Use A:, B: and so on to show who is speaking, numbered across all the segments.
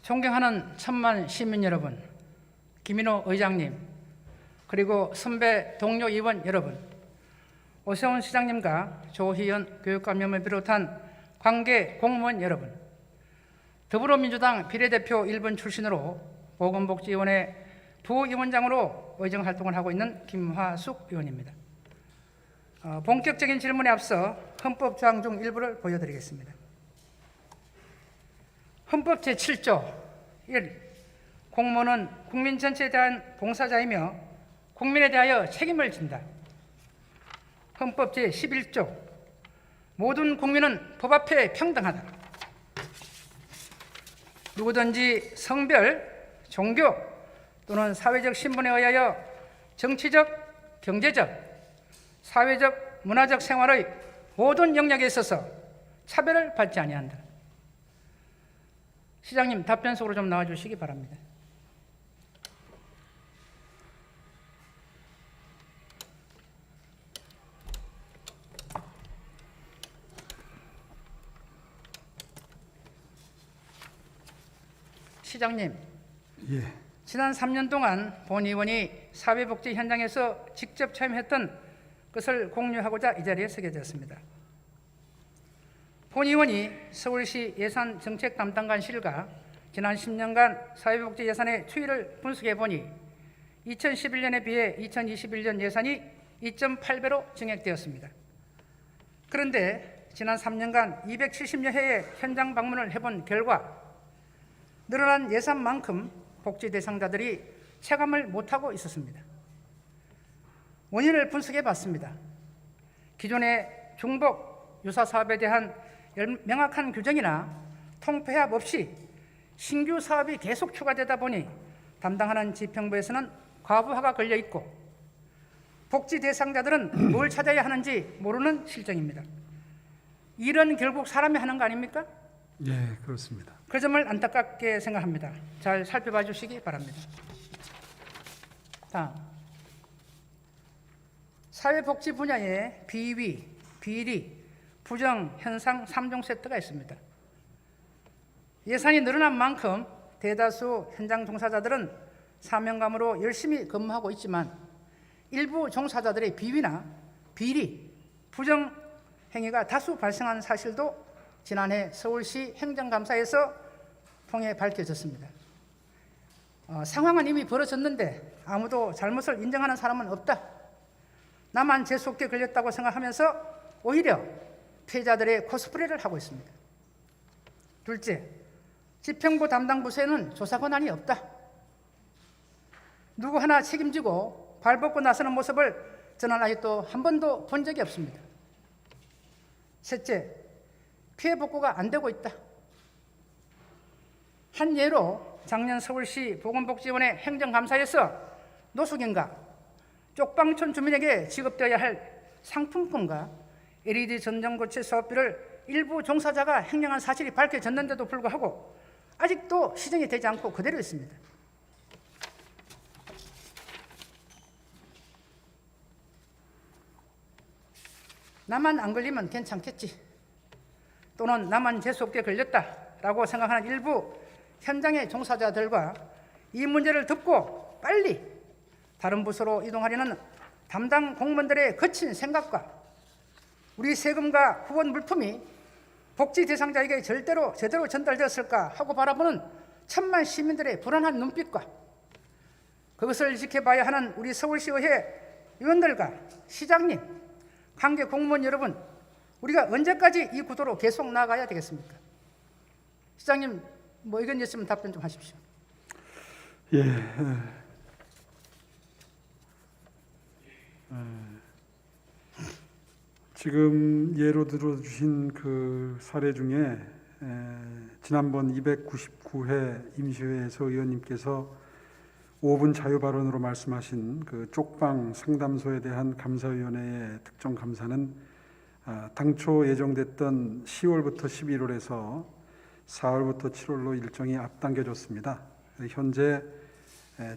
A: 존경하는 천만 시민 여러분, 김인호 의장님, 그리고 선배 동료 의원 여러분, 오세훈 시장님과 조희연 교육감님을 비롯한 관계 공무원 여러분, 더불어민주당 비례대표 1번 출신으로 보건복지위원회 부위원장으로 의정활동을 하고 있는 김화숙 의원입니다. 본격적인 질문에 앞서 헌법조항 중 일부를 보여드리겠습니다. 헌법 제7조 1. 공무원은 국민 전체에 대한 봉사자이며 국민에 대하여 책임을 진다. 헌법 제11조 모든 국민은 법 앞에 평등하다. 누구든지 성별, 종교 또는 사회적 신분에 의하여 정치적, 경제적, 사회적, 문화적 생활의 모든 영역에 있어서 차별을 받지 아니한다. 시장님, 답변 속으로 좀 나와주시기 바랍니다. 시장님,
B: 예.
A: 지난 3년 동안 본 의원이 사회복지 현장에서 직접 체험했던 것을 공유하고자 이 자리에 서게 되었습니다. 본 의원이 서울시 예산정책담당관실과 지난 10년간 사회복지 예산의 추이를 분석해 보니 2011년에 비해 2021년 예산이 2.8배로 증액되었습니다. 그런데 지난 3년간 270여 회의 현장 방문을 해본 결과 늘어난 예산만큼 복지 대상자들이 체감을 못하고 있었습니다. 원인을 분석해 봤습니다. 기존의 중복 유사 사업에 대한 명확한 규정이나 통폐합 없이 신규 사업이 계속 추가되다 보니 담당하는 지평부에서는 과부하가 걸려 있고 복지 대상자들은 뭘 찾아야 하는지 모르는 실정입니다. 일은 결국 사람이 하는 거 아닙니까?
B: 예, 그렇습니다.
A: 그 점을 안타깝게 생각합니다. 잘 살펴봐 주시기 바랍니다. 다음, 사회복지 분야에 비위, 비리, 부정, 현상 3종 세트가 있습니다. 예산이 늘어난 만큼 대다수 현장 종사자들은 사명감으로 열심히 근무하고 있지만 일부 종사자들의 비위나 비리, 부정 행위가 다수 발생한 사실도 지난해 서울시 행정감사에서 통해 밝혀졌습니다. 상황은 이미 벌어졌는데 아무도 잘못을 인정하는 사람은 없다. 나만 재수없게 걸렸다고 생각하면서 오히려 피해자들의 코스프레를 하고 있습니다. 둘째, 지평부 담당 부서에는 조사 권한이 없다. 누구 하나 책임지고 발벗고 나서는 모습을 저는 아직도 한 번도 본 적이 없습니다. 셋째, 피해 복구가 안 되고 있다. 한 예로 작년 서울시 보건복지원의 행정감사에서 노숙인과 쪽방촌 주민에게 지급되어야 할 상품권과 LED 전정 고체 사업비를 일부 종사자가 횡령한 사실이 밝혀졌는데도 불구하고 아직도 시정이 되지 않고 그대로 있습니다. 나만 안 걸리면 괜찮겠지, 또는 나만 재수없게 걸렸다라고 생각하는 일부 현장의 종사자들과 이 문제를 듣고 빨리 다른 부서로 이동하려는 담당 공무원들의 거친 생각과 우리 세금과 후원 물품이 복지 대상자에게 제대로 전달되었을까 하고 바라보는 천만 시민들의 불안한 눈빛과 그것을 지켜봐야 하는 우리 서울시의회 의원들과 시장님, 관계 공무원 여러분, 우리가 언제까지 이 구도로 계속 나아가야 되겠습니까? 시장님, 뭐 의견 있으면 답변 좀 하십시오.
B: 예. 지금 예로 들어주신 그 사례 중에 지난번 299회 임시회에서 의원님께서 5분 자유 발언으로 말씀하신 그 쪽방 상담소에 대한 감사위원회의 특정 감사는 당초 예정됐던 10월부터 11월에서 4월부터 7월로 일정이 앞당겨졌습니다. 현재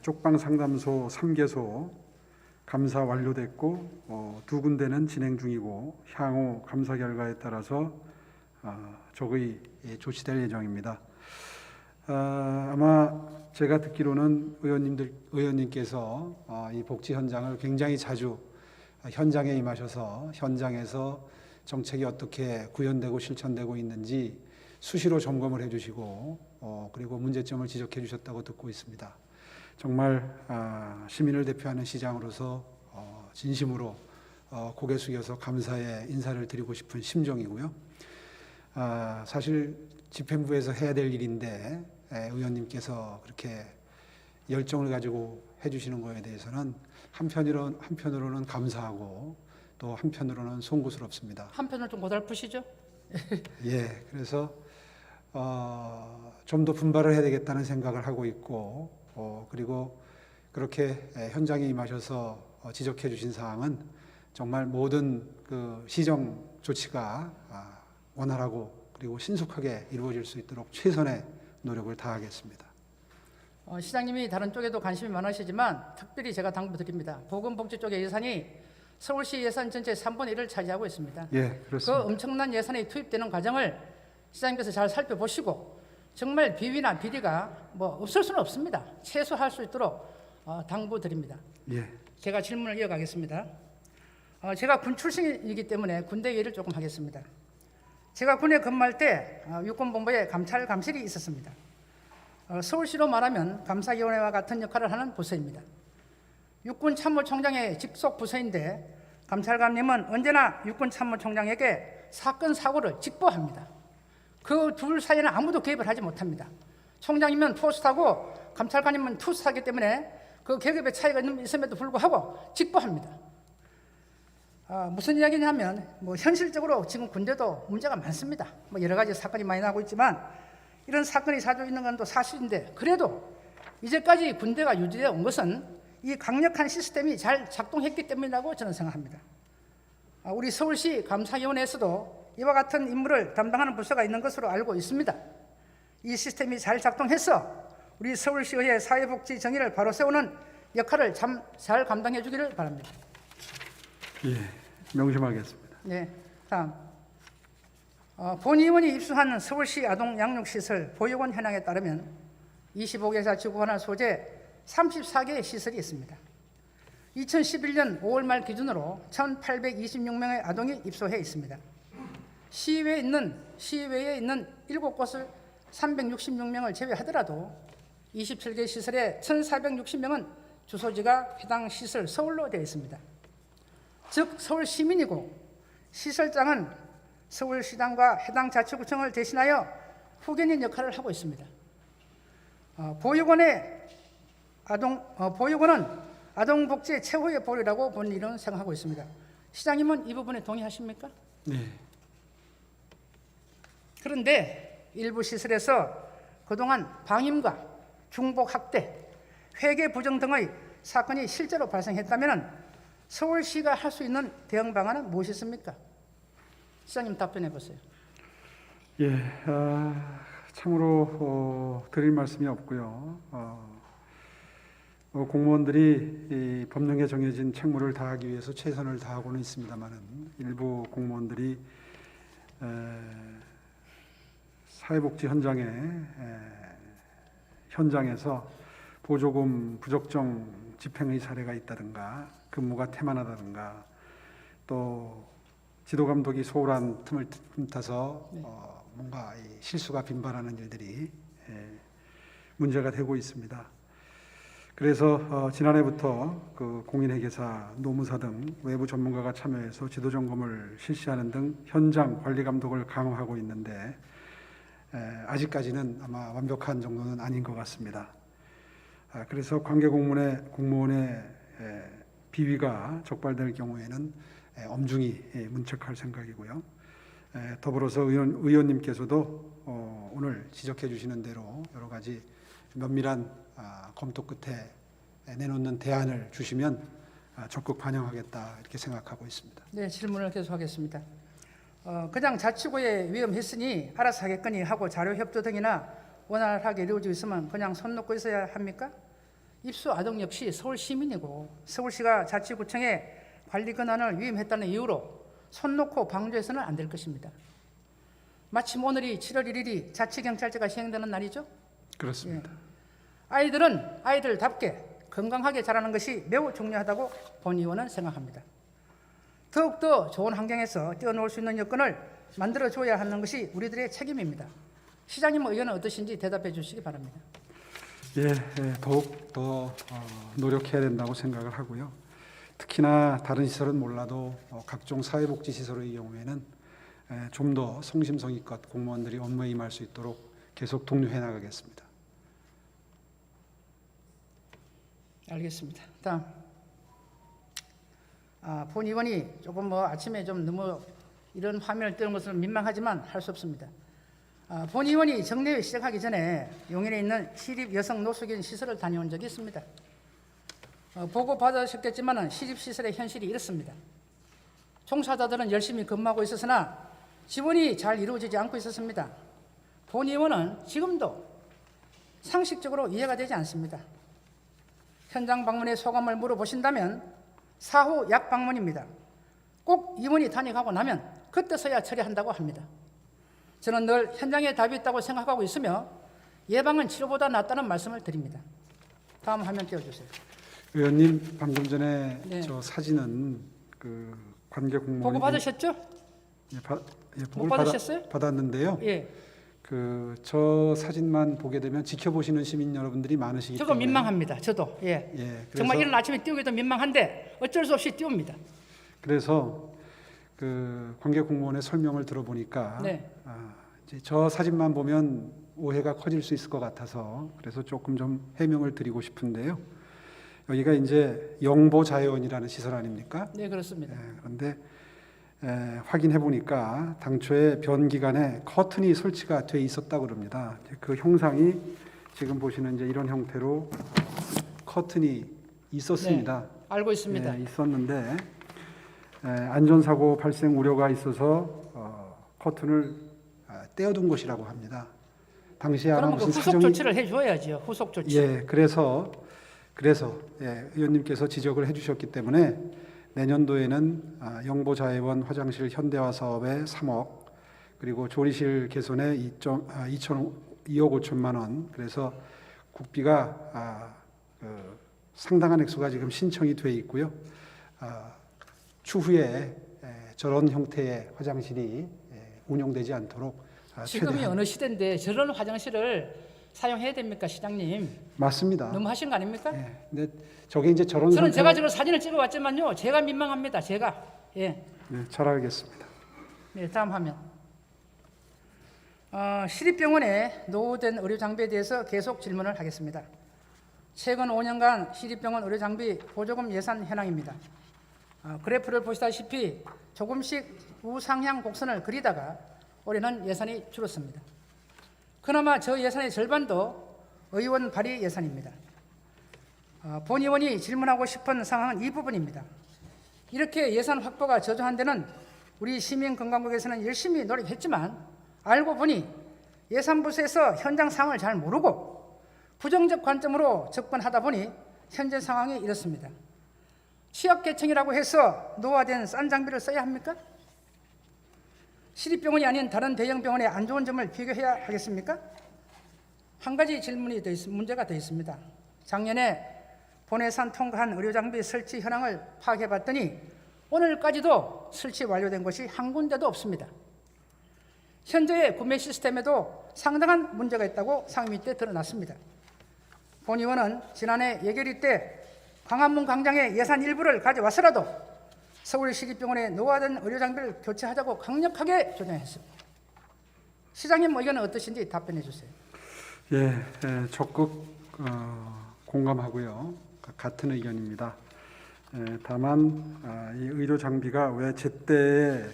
B: 쪽방 상담소 3개소 감사 완료됐고 2군데는 진행 중이고 향후 감사 결과에 따라서 적의 조치될 예정입니다. 아마 제가 듣기로는 의원님께서 이 복지 현장을 굉장히 자주 현장에 임하셔서 현장에서 정책이 어떻게 구현되고 실천되고 있는지 수시로 점검을 해주시고 그리고 문제점을 지적해 주셨다고 듣고 있습니다. 정말 시민을 대표하는 시장으로서 진심으로 고개 숙여서 감사의 인사를 드리고 싶은 심정이고요. 사실 집행부에서 해야 될 일인데 의원님께서 그렇게 열정을 가지고 해주시는 거에 대해서는 한편으로는 감사하고 또 한편으로는 송구스럽습니다.
A: 한편으로 좀 고달프시죠?
B: 예, 그래서 좀 더 분발을 해야 되겠다는 생각을 하고 있고 그리고 그렇게 현장에 임하셔서 지적해 주신 사항은 정말 모든 그 시정 조치가 원활하고 그리고 신속하게 이루어질 수 있도록 최선의 노력을 다하겠습니다.
A: 시장님이 다른 쪽에도 관심이 많으시지만 특별히 제가 당부드립니다. 보건복지 쪽의 예산이 서울시 예산 전체 3분의 1을 차지하고 있습니다.
B: 예,
A: 그
B: 그렇습니다.
A: 엄청난 예산이 투입되는 과정을 시장님께서 잘 살펴보시고 정말 비위나 비리가 없을 수는 없습니다. 최소화할 수 있도록 당부드립니다.
B: 예,
A: 제가 질문을 이어가겠습니다. 제가 군 출신이기 때문에 군대 얘기를 조금 하겠습니다. 제가 군에 근무할 때 육군본부에 감찰 감실이 있었습니다. 서울시로 말하면 감사위원회와 같은 역할을 하는 부서입니다. 육군참모총장의 직속 부서인데 감찰관님은 언제나 육군참모총장에게 사건 사고를 직보합니다. 그 둘 사이에는 아무도 개입을 하지 못합니다. 총장이면 포스트하고 감찰관님은 투스하기 때문에 그 계급의 차이가 있음에도 불구하고 직보합니다. 무슨 이야기냐면 현실적으로 지금 군대도 문제가 많습니다. 여러 가지 사건이 많이 나고 있지만 이런 사건이 자주 있는 건 또 사실인데 그래도 이제까지 군대가 유지되어 온 것은 이 강력한 시스템이 잘 작동했기 때문이라고 저는 생각합니다. 우리 서울시 감사위원회에서도 이와 같은 임무를 담당하는 부서가 있는 것으로 알고 있습니다. 이 시스템이 잘 작동해서 우리 서울시의 사회복지 정의를 바로 세우는 역할을 잘 감당해 주기를 바랍니다.
B: 예, 명심하겠습니다.
A: 네, 다음. 본 의원이 입수한 서울시 아동 양육시설 보육원 현황에 따르면 25개 지구 관할 소재 34개의 시설이 있습니다. 2011년 5월 말 기준으로 1,826명의 아동이 입소해 있습니다. 시외에 있는 7곳을 366명을 제외하더라도 27개 시설에 1,460명은 주소지가 해당 시설 서울로 되어 있습니다. 즉 서울 시민이고 시설장은 서울시장과 해당 자치구청을 대신하여 후견인 역할을 하고 있습니다. 보육원은 아동복지의 최후의 보루라고 본인은 생각하고 있습니다. 시장님은 이 부분에 동의하십니까?
B: 네.
A: 그런데 일부 시설에서 그동안 방임과 중복학대, 회계 부정 등의 사건이 실제로 발생했다면 서울시가 할 수 있는 대응 방안은 무엇이 있습니까? 시장님 답변해 보세요.
B: 예, 참으로 드릴 말씀이 없고요. 공무원들이 이 법령에 정해진 책무를 다하기 위해서 최선을 다하고는 있습니다만은 일부 공무원들이 사회복지 현장에서 보조금 부적정 집행의 사례가 있다든가 근무가 태만하다든가 또 지도감독이 소홀한 틈을 틈타서 뭔가 실수가 빈발하는 일들이 문제가 되고 있습니다. 그래서 지난해부터 그 공인회계사, 노무사 등 외부 전문가가 참여해서 지도 점검을 실시하는 등 현장 관리 감독을 강화하고 있는데 아직까지는 아마 완벽한 정도는 아닌 것 같습니다. 그래서 관계 공무원의 비위가 적발될 경우에는 엄중히 문책할 생각이고요. 더불어서 의원님께서도 오늘 지적해 주시는 대로 여러 가지 면밀한 검토 끝에 내놓는 대안을 주시면 적극 반영하겠다 이렇게 생각하고 있습니다.
A: 네, 질문을 계속하겠습니다. 그냥 자치구에 위험했으니 알아서 하겠거니 하고 자료 협조 등이나 원활하게 이루어지고 있으면 그냥 손 놓고 있어야 합니까? 입소 아동 역시 서울 시민이고 서울시가 자치구청에 관리 권한을 위임했다는 이유로 손 놓고 방조해서는 안 될 것입니다. 마침 오늘이 7월 1일이 자치경찰제가 시행되는 날이죠.
B: 그렇습니다.
A: 아이들은 아이들답게 건강하게 자라는 것이 매우 중요하다고 본 의원은 생각합니다. 더욱더 좋은 환경에서 뛰어놀 수 있는 여건을 만들어줘야 하는 것이 우리들의 책임입니다. 시장님 의견은 어떠신지 대답해 주시기 바랍니다.
B: 예, 더욱 더 노력해야 된다고 생각을 하고요. 특히나 다른 시설은 몰라도 각종 사회복지시설의 경우에는 좀 더 성심성의껏 공무원들이 업무에 임할 수 있도록 계속 독려해 나가겠습니다.
A: 알겠습니다. 다음. 본 의원이 조금 아침에 좀 너무 이런 화면을 띄는 것은 민망하지만 할 수 없습니다. 본 의원이 정례회 시작하기 전에 용인에 있는 시립 여성 노숙인 시설을 다녀온 적이 있습니다. 보고 받으셨겠지만 시립시설의 현실이 이렇습니다. 종사자들은 열심히 근무하고 있었으나 지원이 잘 이루어지지 않고 있었습니다. 본 의원은 지금도 상식적으로 이해가 되지 않습니다. 현장 방문의 소감을 물어보신다면 사후 약 방문입니다. 꼭 의원이 다녀가고 나면 그때서야 처리한다고 합니다. 저는 늘 현장에 답이 있다고 생각하고 있으며 예방은 치료보다 낫다는 말씀을 드립니다. 다음 화면 띄워주세요.
B: 의원님 방금 전에
A: 네.
B: 저 사진은 그 관계 공무원이
A: 보고 받으셨죠?
B: 보고
A: 받으셨어요?
B: 받았는데요.
A: 예.
B: 저 사진만 보게 되면 지켜보시는 시민 여러분들이 많으시기
A: 저거
B: 때문에
A: 민망합니다. 저도. 예.
B: 그래서,
A: 정말 이런 아침에 띄우기도 민망한데 어쩔 수 없이 띄웁니다.
B: 그래서 그 관계 공무원의 설명을 들어보니까
A: 네.
B: 이제 저 사진만 보면 오해가 커질 수 있을 것 같아서 그래서 조금 좀 해명을 드리고 싶은데요. 여기가 이제 영보자연이라는 시설 아닙니까?
A: 네, 그렇습니다.
B: 그런데 확인해 보니까 당초에 변기관에 커튼이 설치가 돼 있었다고 그럽니다. 그 형상이 지금 보시는 이제 이런 형태로 커튼이 있었습니다.
A: 네, 알고 있습니다.
B: 있었는데 안전사고 발생 우려가 있어서 커튼을 떼어둔 것이라고 합니다. 당시에 아마
A: 그러면 그
B: 무슨
A: 후속
B: 사정이
A: 조치를 해줘야지요. 후속 조치.
B: 그래서 의원님께서 지적을 해주셨기 때문에 내년도에는 영보자회원 화장실 현대화 사업에 3억 그리고 조리실 개선에 2억 5천만 원 그래서 국비가 상당한 액수가 지금 신청이 돼 있고요. 추후에 저런 형태의 화장실이 운영되지 않도록
A: 지금이
B: 최대한
A: 어느 시대인데 저런 화장실을 사용해야 됩니까, 시장님?
B: 맞습니다.
A: 너무 하신 거 아닙니까?
B: 근데 저게 이제 저런
A: 저는 제가
B: 상태로-
A: 저런 사진을 찍어봤지만요, 제가 민망합니다. 제가. 예.
B: 잘 알겠습니다.
A: 네, 다음 화면. 시립병원의 노후된 의료 장비에 대해서 계속 질문을 하겠습니다. 최근 5년간 시립병원 의료 장비 보조금 예산 현황입니다. 그래프를 보시다시피 조금씩 우상향 곡선을 그리다가 올해는 예산이 줄었습니다. 그나마 저 예산의 절반도 의원 발의 예산입니다. 본 의원이 질문하고 싶은 상황은 이 부분입니다. 이렇게 예산 확보가 저조한 데는 우리 시민건강국에서는 열심히 노력했지만 알고 보니 예산부서에서 현장 상황을 잘 모르고 부정적 관점으로 접근하다 보니 현재 상황이 이렇습니다. 취약계층이라고 해서 노화된 싼 장비를 써야 합니까? 시립병원이 아닌 다른 대형 병원의 안 좋은 점을 비교해야 하겠습니까? 한 가지 질문이 문제가 더 있습니다. 작년에 본예산 통과한 의료장비 설치 현황을 파악해봤더니 오늘까지도 설치 완료된 것이 한 군데도 없습니다. 현재의 구매 시스템에도 상당한 문제가 있다고 상임위 때 드러났습니다. 본 의원은 지난해 예결위 때 광화문 광장에 예산 일부를 가져와서라도 서울시립병원의 노화된 의료장비를 교체하자고 강력하게 조정했습니다. 시장님 의견은 어떠신지 답변해 주세요.
B: 적극 공감하고요. 같은 의견입니다. 다만 이 의료 장비가 왜 제때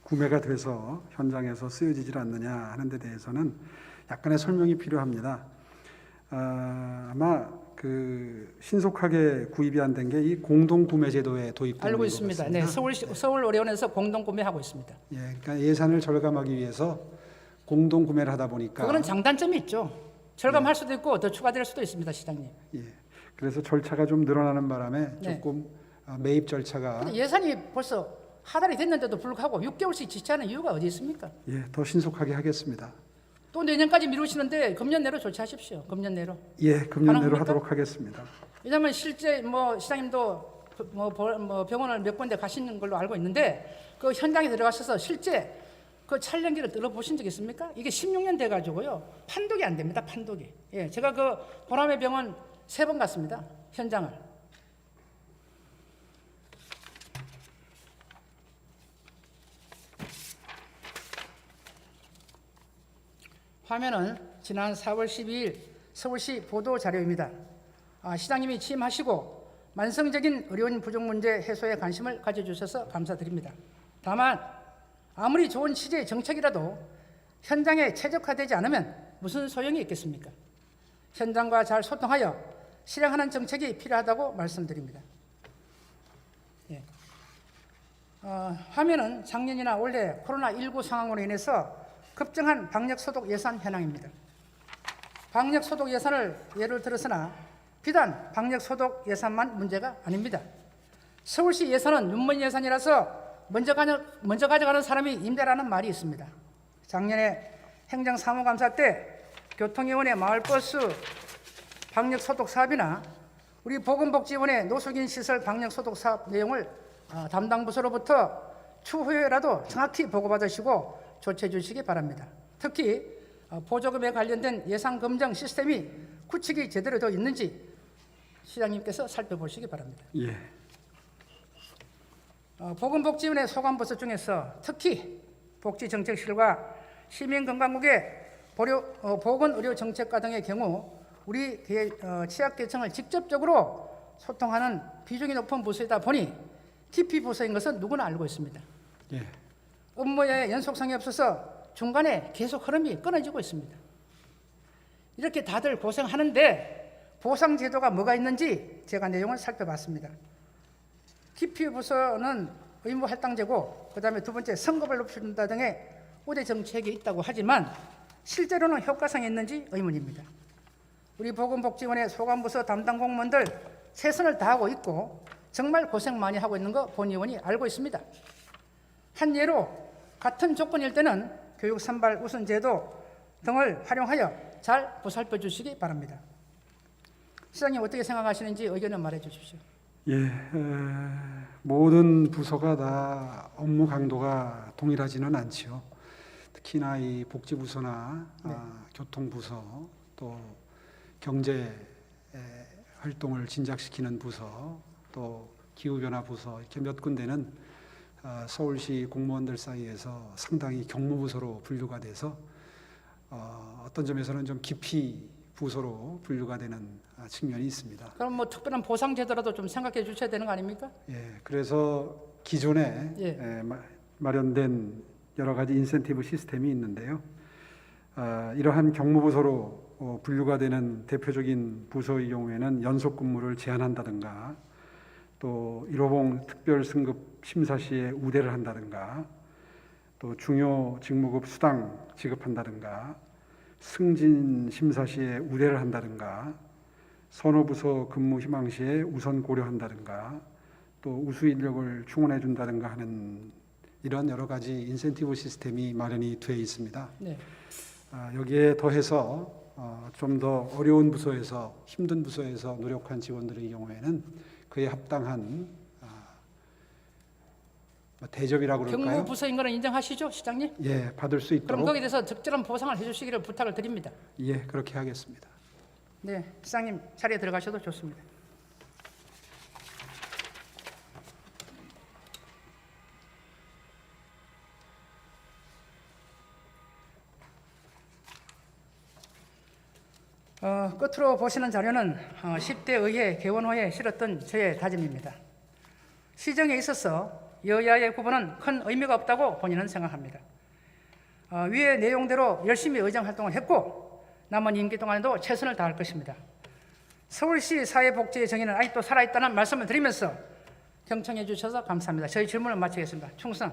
B: 구매가 돼서 현장에서 쓰여지질 않느냐 하는 데 대해서는 약간의 설명이 필요합니다. 아마 신속하게 구입이 안 된 게 이 공동 구매 제도에 도입된
A: 알고
B: 것
A: 있습니다.
B: 같습니다.
A: 네, 서울 의료원에서 공동 구매하고 있습니다.
B: 그러니까 예산을 절감하기 위해서 공동 구매를 하다 보니까
A: 그거는 장단점이 있죠. 절감할 수도 있고 더 추가될 수도 있습니다, 시장님.
B: 그래서 절차가 좀 늘어나는 바람에
A: 네.
B: 조금 매입 절차가
A: 근데 예산이 벌써 하달이 됐는데도 불구하고 6개월씩 지체하는 이유가 어디 있습니까?
B: 더 신속하게 하겠습니다.
A: 또 내년까지 미루시는데 금년 내로 조치하십시오. 금년 내로.
B: 예, 금년 내로
A: 가능합니까?
B: 하도록 하겠습니다.
A: 왜냐하면 실제 시장님도 병원을 몇 군데 가시는 걸로 알고 있는데 그 현장에 들어가셔서 실제 그 촬영기를 들어보신 적 있습니까? 이게 16년 돼가지고요 판독이 안 됩니다. 판독이. 예, 제가 그 보람의 병원 3번 갔습니다. 현장을. 화면은 지난 4월 12일 서울시 보도 자료입니다. 시장님이 취임하시고 만성적인 의료인 부족 문제 해소에 관심을 가져주셔서 감사드립니다. 다만 아무리 좋은 취지의 정책이라도 현장에 최적화되지 않으면 무슨 소용이 있겠습니까? 현장과 잘 소통하여 실행하는 정책이 필요하다고 말씀드립니다. 예. 화면은 작년이나 올해 코로나19 상황으로 인해서 급증한 방역소독 예산 현황입니다. 방역소독 예산을 예를 들었으나 비단 방역소독 예산만 문제가 아닙니다. 서울시 예산은 윤문 예산이라서 먼저 가져가는 사람이 임대라는 말이 있습니다. 작년에 행정사무감사 때 교통위원회 마을버스 방역소독 사업이나 우리 보건복지원의 노숙인 시설 방역소독 사업 내용을 담당 부서로부터 추후에라도 정확히 보고받으시고 조치해 주시기 바랍니다. 특히 보조금에 관련된 예산 검증 시스템이 구축이 제대로 되어 있는지 시장님께서 살펴보시기 바랍니다.
B: 예.
A: 보건복지원의 소관부서 중에서 특히 복지정책실과 시민건강국의 보건의료정책과 등의 경우 우리 취약계층을 직접적으로 소통하는 비중이 높은 부서이다 보니 TP 부서인 것은 누구나 알고 있습니다.
B: 예.
A: 업무에 연속성이 없어서 중간에 계속 흐름이 끊어지고 있습니다. 이렇게 다들 고생하는데 보상제도가 뭐가 있는지 제가 내용을 살펴봤습니다. TP 부서는 의무할당제고 그다음에 두 번째 선급을 높여준다 등의 우대 정책이 있다고 하지만 실제로는 효과성이 있는지 의문입니다. 우리 보건복지원의 소관부서 담당 공무원들 최선을 다하고 있고 정말 고생 많이 하고 있는 거 본의원이 알고 있습니다. 한 예로 같은 조건일 때는 교육 선발 우선 제도 등을 활용하여 잘 보살펴 주시기 바랍니다. 시장님 어떻게 생각하시는지 의견을 말해 주십시오.
B: 예, 모든 부서가 다 업무 강도가 동일하지는 않지요. 특히나 이 복지부서나 교통부서 또 경제 활동을 진작시키는 부서 또 기후변화부서 이렇게 몇 군데는 서울시 공무원들 사이에서 상당히 경무부서로 분류가 돼서 어떤 점에서는 좀 깊이 부서로 분류가 되는 측면이 있습니다.
A: 그럼 뭐 특별한 보상 제도라도 좀 생각해 주셔야 되는 거 아닙니까?
B: 예, 그래서 기존에 마련된 여러 가지 인센티브 시스템이 있는데요. 이러한 경무부서로 분류가 되는 대표적인 부서의 경우에는 연속 근무를 제한한다든가 또 1호봉 특별 승급 심사 시에 우대를 한다든가 또 중요 직무급 수당 지급한다든가 승진 심사 시에 우대를 한다든가 선호부서 근무 희망 시에 우선 고려한다든가 또 우수 인력을 충원해 준다든가 하는 이런 여러 가지 인센티브 시스템이 마련이 되어 있습니다.
A: 네.
B: 여기에 더해서 좀 더 어려운 부서에서 힘든 부서에서 노력한 직원들의 경우에는 그에 합당한 대접이라고 그럴까요?
A: 경무 부서인 거는 인정하시죠, 시장님?
B: 예, 받을 수 있도록.
A: 그럼 거기에 대해서 적절한 보상을 해주시기를 부탁을 드립니다.
B: 예, 그렇게 하겠습니다.
A: 네, 시장님 자리에 들어가셔도 좋습니다. 끝으로 보시는 자료는 10대 의회 개원 후에 실었던 저의 다짐입니다. 시정에 있어서 여야의 구분은 큰 의미가 없다고 본인은 생각합니다. 위의 내용대로 열심히 의정 활동을 했고 남은 임기 동안에도 최선을 다할 것입니다. 서울시 사회복지의 정의는 아직도 살아있다는 말씀을 드리면서 경청해 주셔서 감사합니다. 저희 질문을 마치겠습니다. 충성.